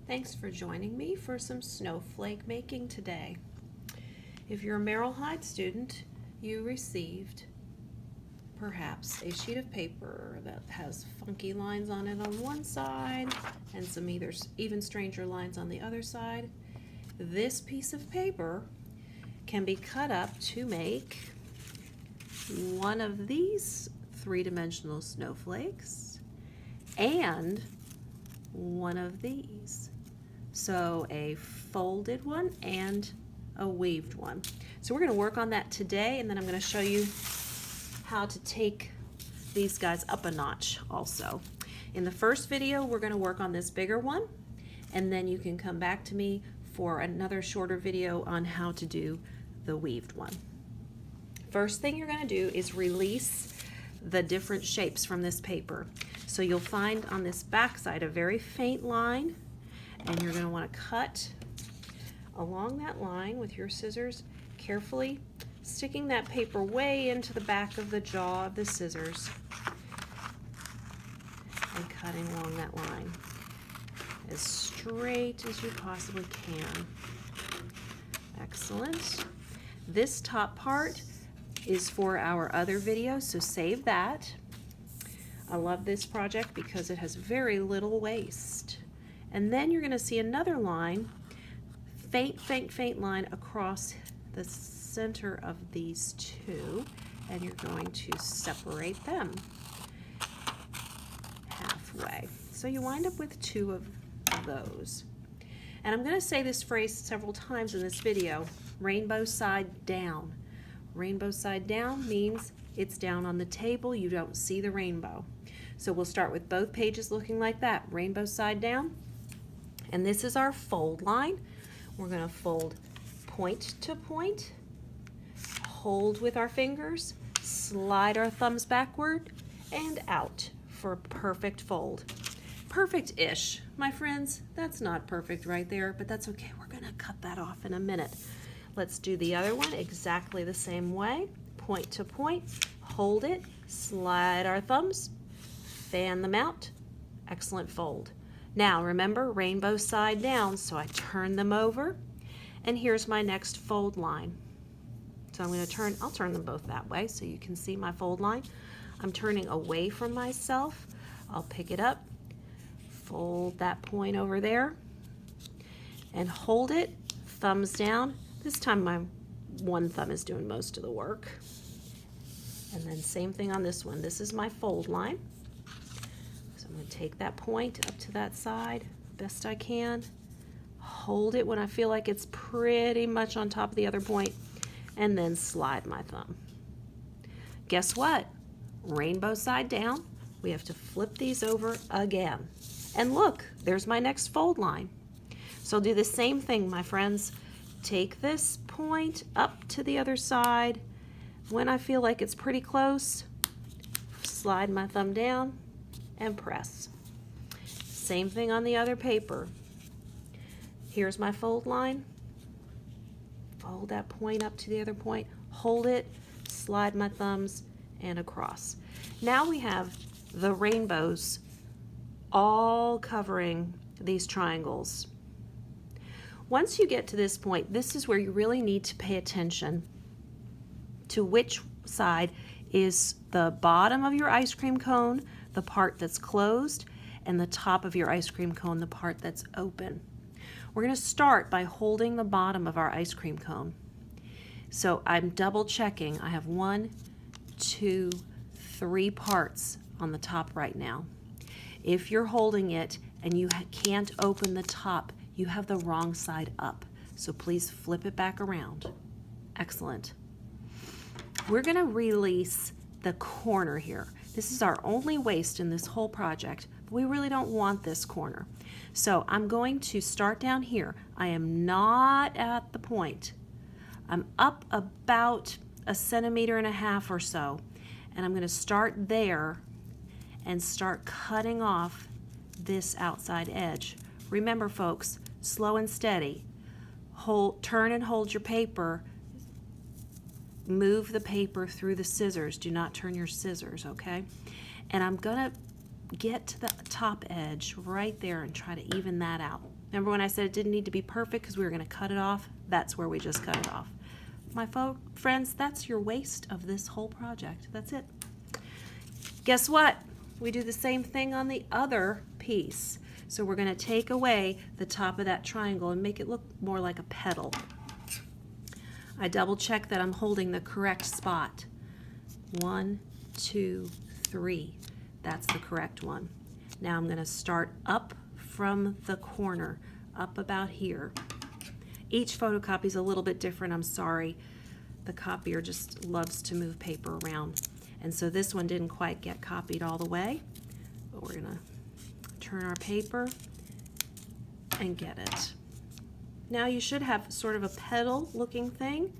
Thanks for joining me for some snowflake making today. If you're a Merrill Hyde student, you received perhaps a sheet of paper that has funky lines on it on one side and some even stranger lines on the other side. This piece of paper can be cut up to make one of these three-dimensional snowflakes and one of these. So a folded one and a weaved one. So we're going to work on that today, and then I'm going to show you how to take these guys up a notch also. In the first video, we're going to work on this bigger one, and then you can come back to me for another shorter video on how to do the weaved one. First thing you're going to do is release the different shapes from this paper. So you'll find on this back side a very faint line, and you're going to want to cut along that line with your scissors, carefully sticking that paper way into the back of the jaw of the scissors and cutting along that line as straight as you possibly can. Excellent. This top part is for our other video, so save that. I love this project because it has very little waste. And then you're going to see another line, faint line across the center of these two, and you're going to separate them halfway. So you wind up with two of those. And I'm going to say this phrase several times in this video, rainbow side down. Rainbow side down means it's down on the table, you don't see the rainbow. So we'll start with both pages looking like that, rainbow side down. And this is our fold line. We're going to fold point to point, hold with our fingers, slide our thumbs backward and out for a perfect fold. Perfect-ish. My friends, that's not perfect right there, but that's okay. We're going to cut that off in a minute. Let's do the other one exactly the same way. Point to point, hold it, slide our thumbs, fan them out. Excellent fold. Now remember, rainbow side down, so I turn them over, and here's my next fold line. So I'm going to I'll turn them both that way so you can see my fold line. I'm turning away from myself. I'll pick it up, fold that point over there, and hold it, thumbs down. This time my one thumb is doing most of the work. And then same thing on this one. This is my fold line. So I'm going to take that point up to that side best I can. Hold it when I feel like it's pretty much on top of the other point, and then slide my thumb. Guess what? Rainbow side down. We have to flip these over again. And look, there's my next fold line. So I'll do the same thing, my friends. Take this point up to the other side. When I feel like it's pretty close, slide my thumb down and press. Same thing on the other paper. Here's my fold line. Fold that point up to the other point, hold it, slide my thumbs, and across. Now we have the rainbows all covering these triangles. Once you get to this point, this is where you really need to pay attention to which side is the bottom of your ice cream cone, the part that's closed, and the top of your ice cream cone, the part that's open. We're going to start by holding the bottom of our ice cream cone. So I'm double checking. I have 1, 2, 3 parts on the top right now. If you're holding it and you can't open the top, you have the wrong side up. So please flip it back around. Excellent. We're going to release the corner here. This is our only waste in this whole project. But we really don't want this corner. So I'm going to start down here. I am not at the point. I'm up about 1.5 centimeters or so. And I'm going to start there and start cutting off this outside edge. Remember, folks, slow and steady. Turn and hold your paper. Move the paper through the scissors. Do not turn your scissors, okay? And I'm going to get to the top edge right there and try to even that out. Remember when I said it didn't need to be perfect because we were going to cut it off? That's where we just cut it off. My friends, that's your waste of this whole project. That's it. Guess what? We do the same thing on the other piece. So we're going to take away the top of that triangle and make it look more like a petal. I double check that I'm holding the correct spot. 1, 2, 3. That's the correct one. Now I'm going to start up from the corner, up about here. Each photocopy is a little bit different, I'm sorry. The copier just loves to move paper around. And so this one didn't quite get copied all the way, but we're gonna turn our paper and get it. Now you should have sort of a petal looking thing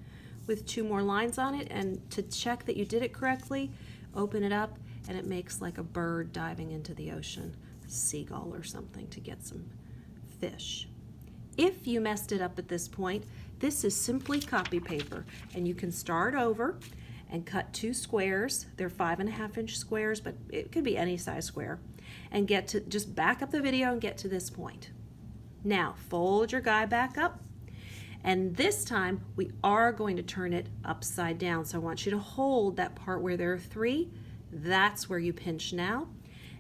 with 2 more lines on it, and to check that you did it correctly, open it up and it makes like a bird diving into the ocean, a seagull or something, to get some fish. If you messed it up at this point, this is simply copy paper, and you can start over and cut 2 squares. They're 5.5-inch squares, but it could be any size square, and get to, just back up the video and get to this point. Now fold your guy back up, and this time we are going to turn it upside down. So I want you to hold that part where there are 3. That's where you pinch now,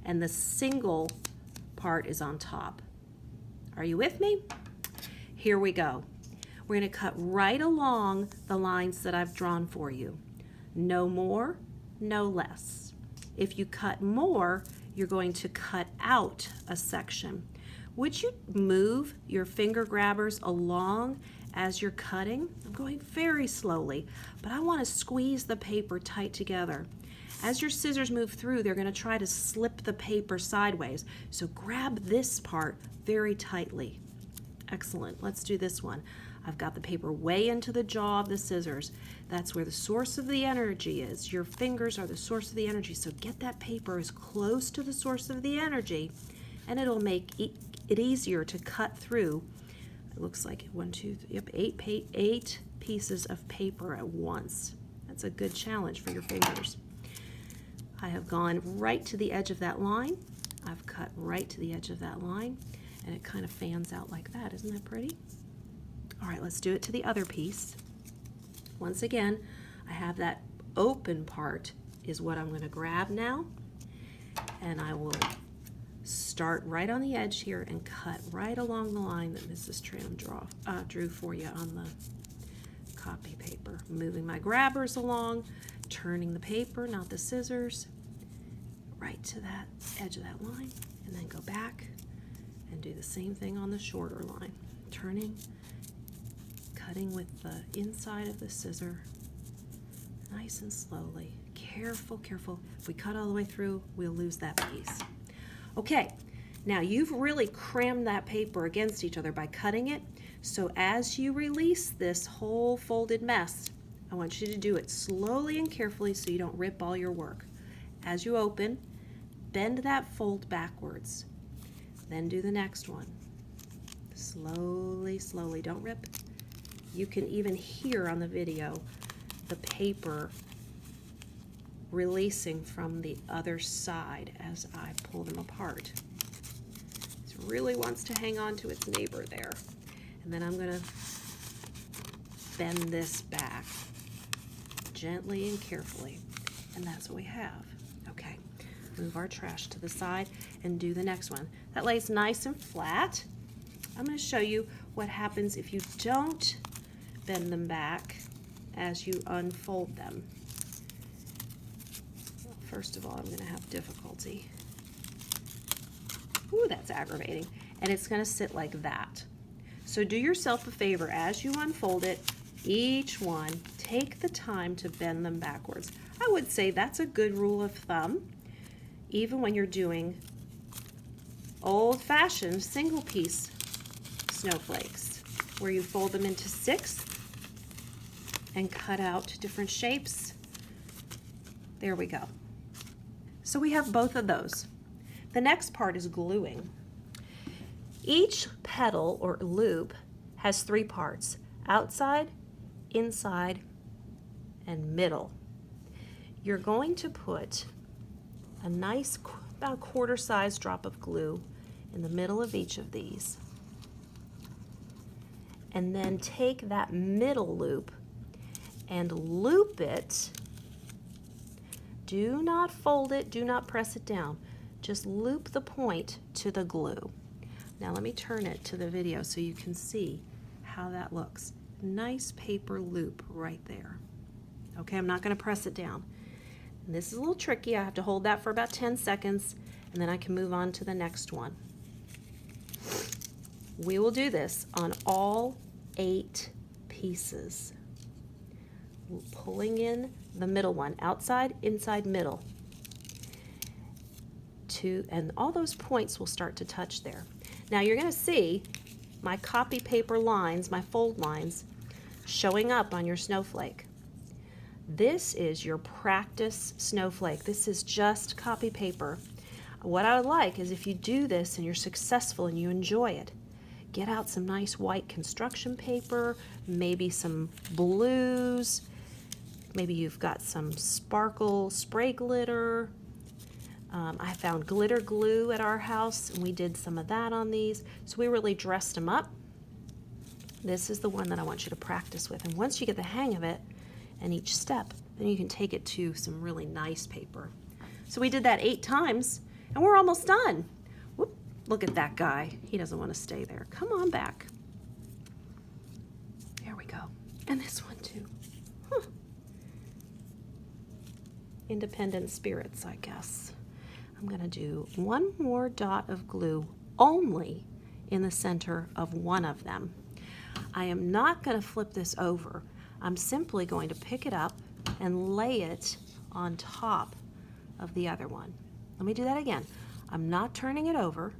and the single part is on top. Are you with me? Here we go. We're going to cut right along the lines that I've drawn for you. No more, no less. If you cut more, you're going to cut out a section. Would you move your finger grabbers along as you're cutting? I'm going very slowly, but I want to squeeze the paper tight together. As your scissors move through, they're going to try to slip the paper sideways. So grab this part very tightly. Excellent. Let's do this one. I've got the paper way into the jaw of the scissors. That's where the source of the energy is. Your fingers are the source of the energy. So get that paper as close to the source of the energy, and it'll make it easier to cut through. It looks like 1, 2, 3, yep, 8 pieces of paper at once. That's a good challenge for your fingers. I have gone right to the edge of that line. I've cut right to the edge of that line, and it kind of fans out like that. Isn't that pretty? All right, let's do it to the other piece. Once again, I have that open part is what I'm going to grab now, and I will start right on the edge here and cut right along the line that Mrs. Tram drew for you on the copy paper. Moving my grabbers along, turning the paper, not the scissors, right to that edge of that line, and then go back and do the same thing on the shorter line. Turning, cutting with the inside of the scissor, nice and slowly. Careful, careful. If we cut all the way through, we'll lose that piece. Okay, now you've really crammed that paper against each other by cutting it. So as you release this whole folded mess, I want you to do it slowly and carefully so you don't rip all your work. As you open, bend that fold backwards. Then do the next one. Slowly, slowly, don't rip. You can even hear on the video the paper releasing from the other side as I pull them apart. It really wants to hang on to its neighbor there. And then I'm going to bend this back gently and carefully, and that's what we have. Okay, move our trash to the side and do the next one. That lays nice and flat. I'm going to show you what happens if you don't bend them back as you unfold them. Well, first of all, I'm going to have difficulty. Ooh, that's aggravating. And it's going to sit like that. So do yourself a favor as you unfold it, each one, take the time to bend them backwards. I would say that's a good rule of thumb, even when you're doing old-fashioned single-piece snowflakes, where you fold them into 6 and cut out different shapes. There we go. So we have both of those. The next part is gluing. Each petal or loop has 3 parts: outside, inside, and middle. You're going to put a nice, about a quarter-size drop of glue in the middle of each of these. and then take that middle loop and loop it. Do not fold it, do not press it down. Just loop the point to the glue. Now let me turn it to the video so you can see how that looks. Nice paper loop right there. Okay, I'm not going to press it down. And this is a little tricky. I have to hold that for about 10 seconds and then I can move on to the next one. We will do this on all 8 pieces. Pulling in the middle one, outside, inside, middle. And all those points will start to touch there. Now you're going to see my copy paper lines, my fold lines, showing up on your snowflake. This is your practice snowflake. This is just copy paper. What I would like is if you do this and you're successful and you enjoy it, get out some nice white construction paper, maybe some blues, maybe you've got some sparkle spray glitter. I found glitter glue at our house and we did some of that on these. So we really dressed them up. This is the one that I want you to practice with. And once you get the hang of it and each step, then you can take it to some really nice paper. So we did that 8 times and we're almost done. Whoop, look at that guy. He doesn't want to stay there. Come on back. There we go. And this one too. Huh. Independent spirits, I guess. I'm going to do one more dot of glue only in the center of one of them. I am not going to flip this over. I'm simply going to pick it up and lay it on top of the other one. Let me do that again. I'm not turning it over.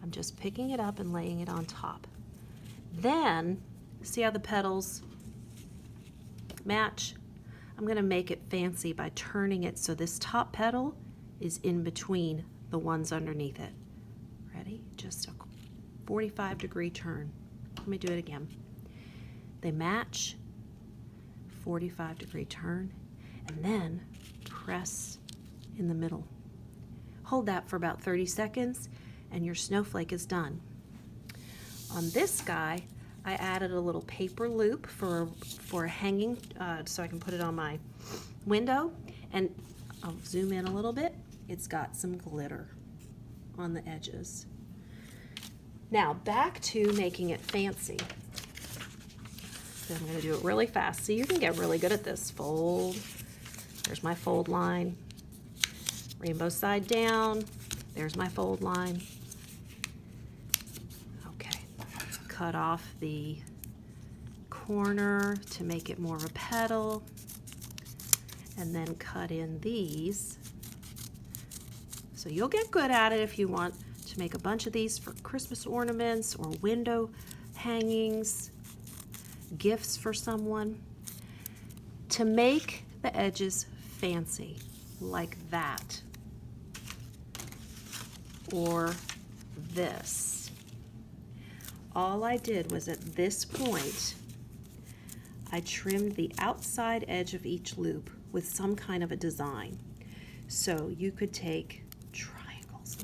I'm just picking it up and laying it on top. Then, see how the petals match? I'm going to make it fancy by turning it so this top petal is in between the ones underneath it. Ready? Just a 45-degree turn. Let me do it again. They match, 45-degree turn, and then press in the middle. Hold that for about 30 seconds and your snowflake is done. On this guy, I added a little paper loop for hanging so I can put it on my window, and I'll zoom in a little bit. It's got some glitter on the edges. Now back to making it fancy. So I'm going to do it really fast so you can get really good at this. Fold. There's my fold line. Rainbow side down. There's my fold line. Okay. Cut off the corner to make it more of a petal. And then cut in these. So you'll get good at it if you want to make a bunch of these for Christmas ornaments or window hangings, gifts for someone. To make the edges fancy, like that, or this. All I did was at this point, I trimmed the outside edge of each loop with some kind of a design. So you could take triangles.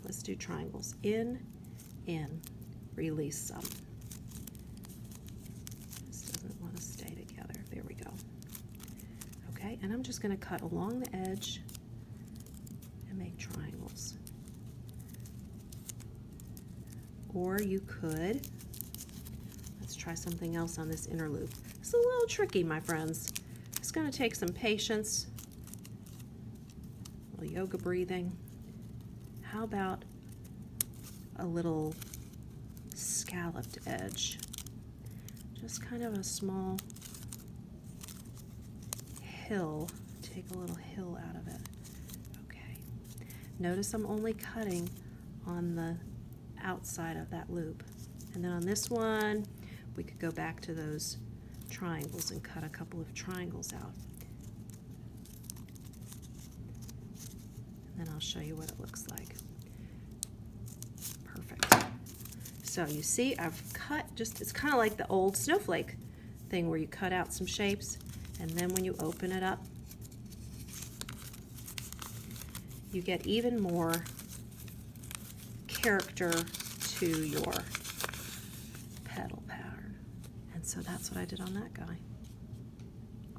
Let's do triangles. In, release some. This doesn't want to stay together. There we go. Okay, and I'm just going to cut along the edge and make triangles. Or you could, let's try something else on this inner loop. It's a little tricky, my friends. It's going to take some patience, a little yoga breathing. How about a little scalloped edge? Just kind of a small hill. Take a little hill out of it. Okay. Notice I'm only cutting on the outside of that loop. And then on this one, we could go back to those triangles and cut a couple of triangles out. And then I'll show you what it looks like. Perfect. So you see I've cut it's kind of like the old snowflake thing where you cut out some shapes and then when you open it up, you get even more character to your And so that's what I did on that guy.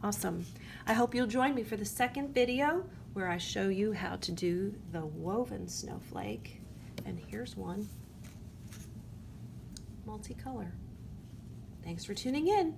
Awesome. I hope you'll join me for the second video where I show you how to do the woven snowflake. And here's one, multicolor. Thanks for tuning in.